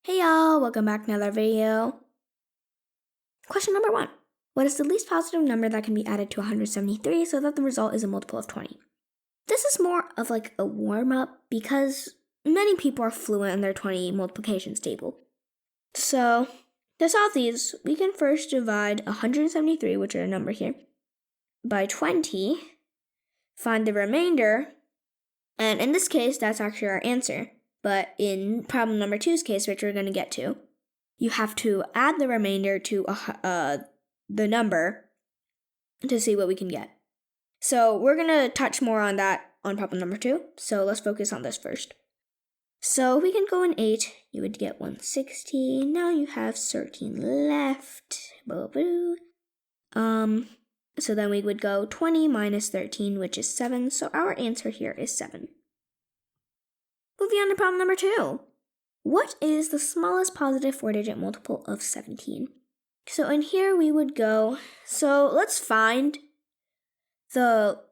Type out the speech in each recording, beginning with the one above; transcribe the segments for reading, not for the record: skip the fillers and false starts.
Hey y'all, welcome back to another video. Question number 1. What is the least positive number that can be added to 173 so that the result is a multiple of 20? This is more of like a warm-up because many people are fluent in their 20 multiplications table. So, to solve these, we can first divide 173, which is a number here, by 20, find the remainder, and in this case, that's actually our answer. But in problem number 2's case, which we're going to get to, you have to add the remainder to the number to see what we can get. So we're going to touch more on that on problem number 2. So let's focus on this first. So we can go in 8. You would get 160. Now you have 13 left. So then we would go 20 minus 13, which is 7. So our answer here is 7. Moving on to problem number 2. What is the smallest positive 4-digit multiple of 17? So in here we would go, so let's find the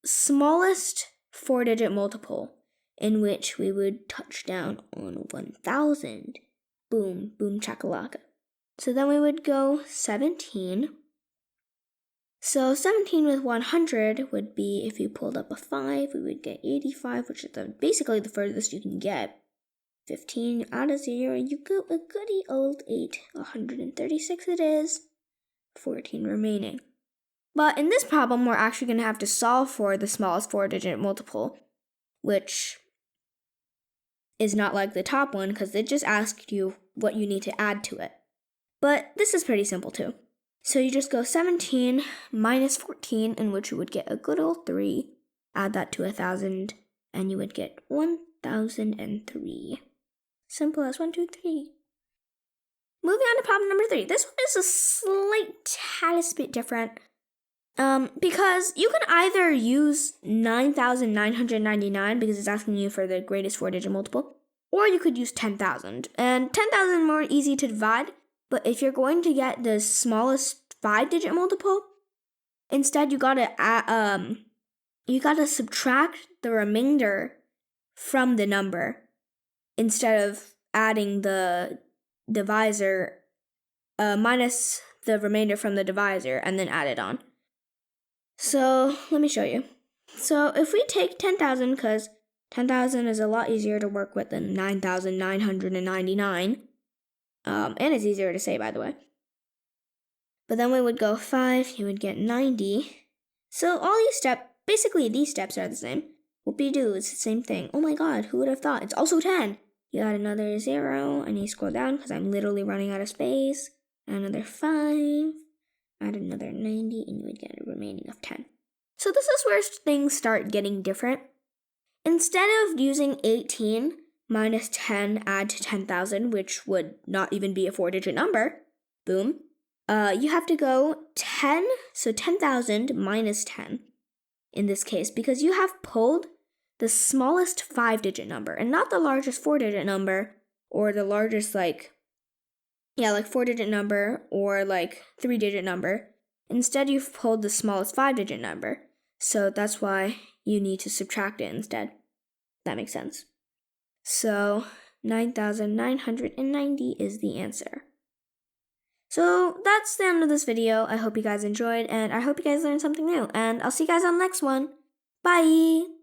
smallest 4-digit multiple in which we would touch down on 1,000. Boom, boom chakalaka. So then we would go 17. So 17 with 100 would be, if you pulled up a 5, we would get 85, which is basically the furthest you can get. 15 out of 0, you get a goody old 8. 136 it is. 14 remaining. But in this problem, we're actually going to have to solve for the smallest 4-digit multiple, which is not like the top one, because it just asked you what you need to add to it. But this is pretty simple too. So you just go 17 minus 14, in which you would get a good old 3. Add that to 1,000, and you would get 1,003. Simple as 1, 2, 3. Moving on to problem number 3. This one is a slight bit different. Because you can either use 9,999 because it's asking you for the greatest 4-digit multiple, or you could use 10,000. And 10,000 is more easy to divide. But if you're going to get the smallest 5-digit multiple, instead you gotta subtract the remainder from the number instead of adding the divisor, minus the remainder from the divisor and then add it on. So let me show you. So if we take 10,000, because 10,000 is a lot easier to work with than 9,999. And it's easier to say, by the way. But then we would go 5, you would get 90. So all these steps, basically these steps are the same. Whoopie-doo, it's the same thing. Oh my god, who would have thought? It's also 10. You add another 0, and you scroll down because I'm literally running out of space. Add another 5, add another 90, and you would get a remaining of 10. So this is where things start getting different. Instead of using 18, minus 10 add to 10,000, which would not even be a 4-digit number. Boom. You have to go 10, so 10,000 minus 10 in this case, because you have pulled the smallest 5-digit number and not the largest 4-digit number or the largest 4-digit number or 3-digit number. Instead, you've pulled the smallest 5-digit number. So that's why you need to subtract it instead. That makes sense. So 9,990 is the answer. So that's the end of this video. I hope you guys enjoyed, and I hope you guys learned something new. And I'll see you guys on the next one. Bye!